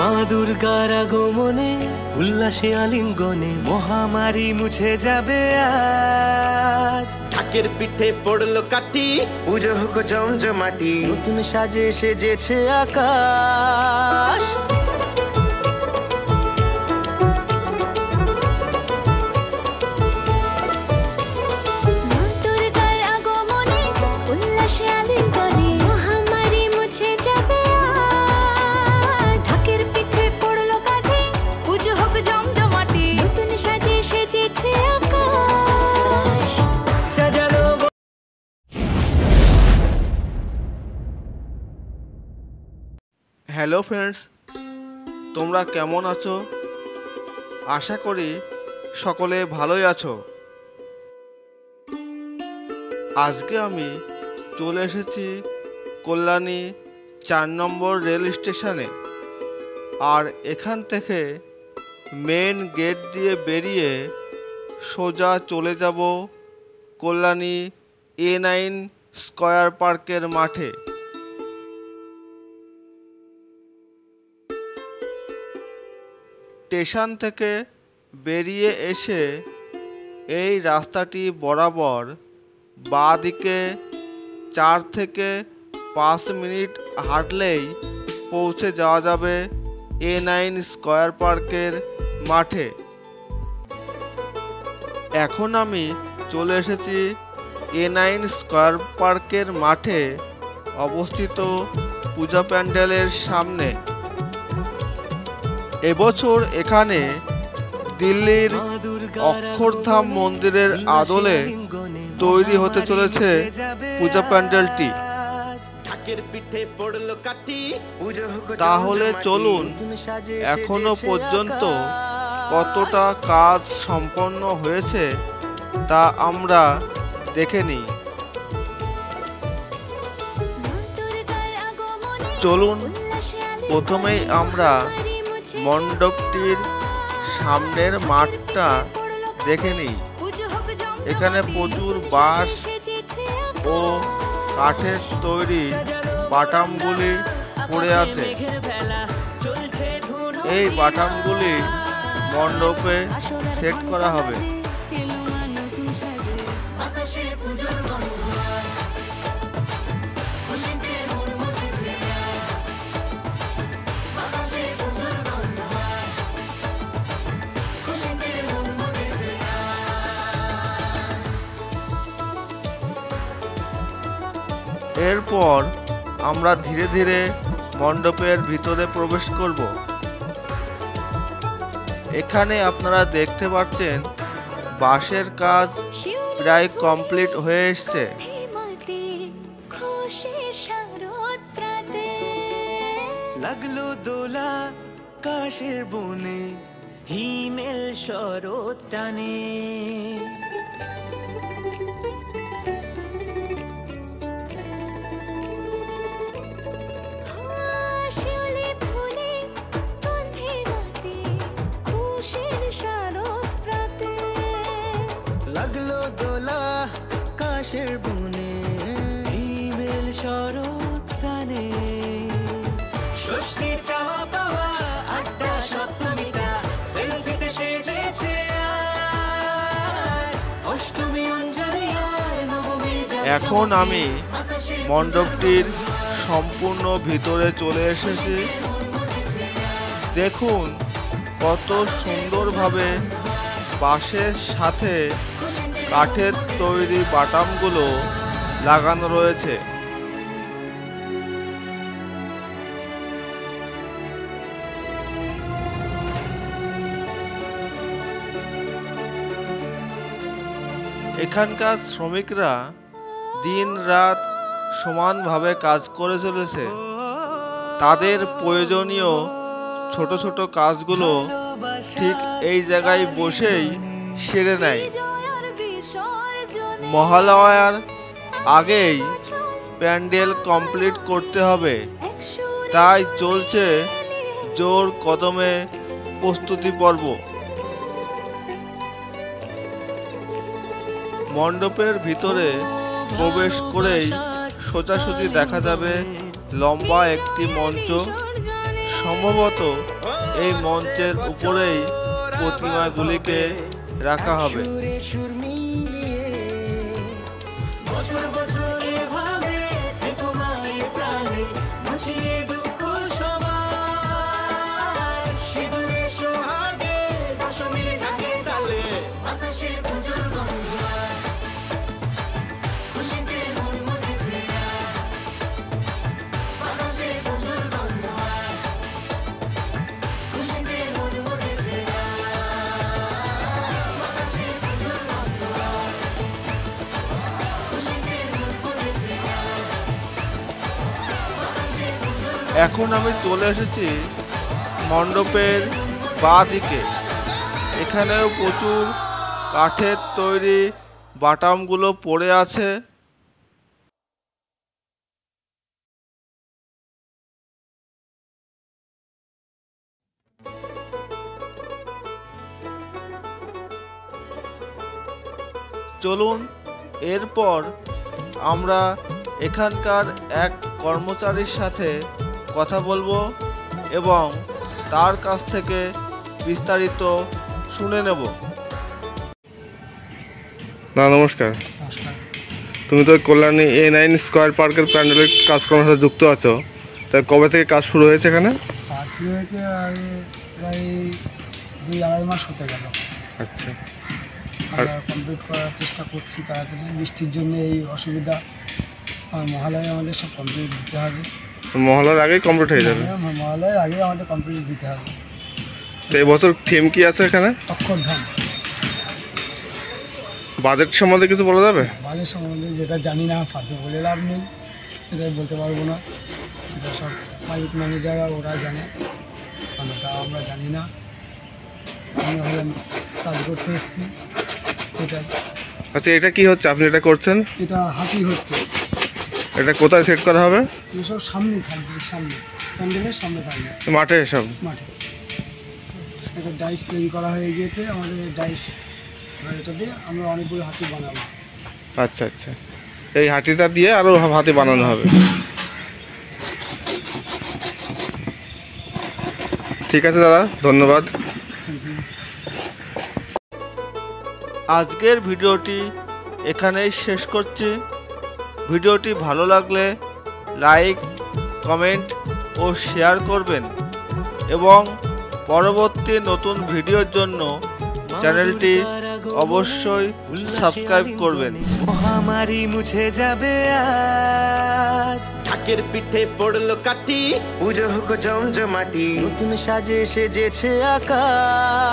মা দুর্গার আগমনে উল্লাসে আলিঙ্গনে মহামারী মুছে যাবে আজ। ঢাকের পিঠে পড়লো কাঠি, পুজো হোক জমজমাটি, নতুন সাজে সেজেছে আকাশ। হ্যালো ফ্রেন্ডস, তোমরা কেমন আছো? আশা করি সকলে ভালোই আছো। আজকে আমি চলে এসেছি কল্যাণী 4 নম্বর রেল স্টেশনে। আর এখান থেকে মেন গেট দিয়ে বেরিয়ে সোজা চলে যাব কল্যাণী A9 স্কয়ার পার্কের মাঠে। স্টেশন থেকে বেরিয়ে এসে এই রাস্তাটি বরাবর বাঁ দিকে 4 থেকে 5 মিনিট হাঁটলেই পৌঁছে যাওয়া যাবে A9 স্কয়ার পার্কের মাঠে। এখন আমি চলে এসেছি A9 স্কয়ার পার্কের মাঠে অবস্থিত পূজা প্যান্ডেলের সামনে। এবছর এখানে দিল্লির অক্ষরধাম মন্দিরের আদলে তৈরি হতে চলেছে পূজা প্যান্ডেলটি। তাহলে চলুন এখনো পর্যন্ত কতটা কাজ সম্পন্ন হয়েছে তা আমরা দেখে নিই। চলুন প্রথমেই আমরা মণ্ডপটির সামনের মাঠটা দেখে নিই। এখানে প্রচুর বাঁশ ও কাঠের তৈরি বাটামগুলি পড়ে আছে। এই বাটামগুলি মণ্ডপে সেট করা হবে। এরপর আমরা ধীরে ধীরে মণ্ডপের ভিতরে প্রবেশ করব। এখানে আপনারা দেখতে পাচ্ছেন বাঁশের কাজ প্রায় কমপ্লিট হয়ে এসছে। লাগলো দোলা কাশের বনে, হিমেল শরৎ টানে। লাগলো দোলা কাশের বনে, হিমেল শরৎ টানে। ষষ্ঠী চাওয়া পাওয়া আড্ডা সপ্তমীটা সেলফিতে সেজেছে আজ। অষ্টমী অঞ্জলি আর নবমী। এখন আমি মণ্ডপটির সম্পূর্ণ ভিতরে চলে এসেছি। দেখুন কত সুন্দরভাবে বাঁশের সাথে কাঠের তৈরি বাটামগুলো লাগানো রয়েছে। এখানকার শ্রমিকরা দিন রাত সমানভাবে কাজ করে চলেছে। তাদের প্রয়োজনীয় ছোট ছোট কাজগুলো ঠিক এই জায়গায় বসেই সেরে নেয়। মহালয়ার আগেই প্যান্ডেল কমপ্লিট করতে হবে, তাই চলছে জোর কদমে প্রস্তুতি পর্ব। মণ্ডপের ভিতরে প্রবেশ করেই সোজাসুজি দেখা যাবে লম্বা একটি মঞ্চ, সম্ভবত এই মঞ্চের উপরেই প্রতিমাগুলিকে রাখা হবে। সুর মিলিয়ে বছর বছর এভাবে থেকো মায়ের প্রাণে, মুছিয়ে দুঃখ সবার সিঁদুরে সোহাগে দশমীর ঢাকের তালে, বাতাসে পুজোর গন্ধ আজ, খুশিতে মন মজেছে আজ, বাতাসে পুজোর গন্ধ আজ, খুশিতে মন মজেছে এখন আমি চলে এসেছি মণ্ডপের বাঁ দিকে। এখানেও প্রচুর কাঠের তৈরি বাটামগুলো পড়ে আছে। চলুন এরপর আমরা এখানকার এক কর্মচারীর সাথে কথা বলবো এবং তার কাছ থেকে বিস্তারিত শুনে নেব। না, নমস্কার। তুমি তো কল্যাণী A9 স্কয়ার পার্কের প্যান্ডেলের কাজকর্মের সাথে যুক্ত আছো, তাই কবে থেকে কাজ শুরু হয়েছে এখানে? কাজ শুরু হয়েছে প্রায় 2-2.5 মাস হতে গেল। আচ্ছা, আমরা কমপ্লিট করার চেষ্টা করছি তাড়াতাড়ি। বৃষ্টির জন্য এই অসুবিধা, মহালয়ে আমাদের সব কমপ্লিট দিতে হবে। মহলার আগেই কমপ্লিট হয়ে যাবে? মহালয়ের আগে আমাদের কমপ্লিট দিতে হবে। তো এই বছর থিম কি আছে এখানে? অক্ষরধাম। বাজেট সম্বন্ধে কিছু বলা যাবে? বাজেট সম্বন্ধে যেটা জানি না, ফালতু বলে লাভ নেই, এটা বলতে পারবো না। এটা সব মালিক ম্যানেজাররা ওরা জানে, এটা আমরা জানি না। আমি হলাম কাজ করতে এসেছি, এটাই। আচ্ছা, এটা কি হচ্ছে আপনি এটা করছেন? এটা হাতি হচ্ছে। এটা কোথায় সেট করা হবে? এসব সামনে থাকবে, সামনে প্যান্ডেলের সামনে থাকবে, মাঠে সব মাঠে। এটা ডাইস তৈরি করা হয়ে গিয়েছে আমাদের, ডাইস। এটা দিয়ে আমরা অনেকগুলো হাতি বানাবো। আচ্ছা আচ্ছা, এই হাতিটা দিয়ে আরো হাতি বানানো হবে। ঠিক আছে দাদা, ধন্যবাদ। আজকের ভিডিওটি এখানেই শেষ করছি। ভিডিওটি ভালো লাগলে লাইক, কমেন্ট ও শেয়ার করবেন এবং পরবর্তী নতুন ভিডিওর জন্য চ্যানেলটি অবশ্যই সাবস্ক্রাইব করবেন। মহামারী মুছে যাবে আজ, ঢাকের পিঠে পড়লো কাঠি, পুজো হোক জমজমাটি, নতুন সাজে সেজেছে আকাশ।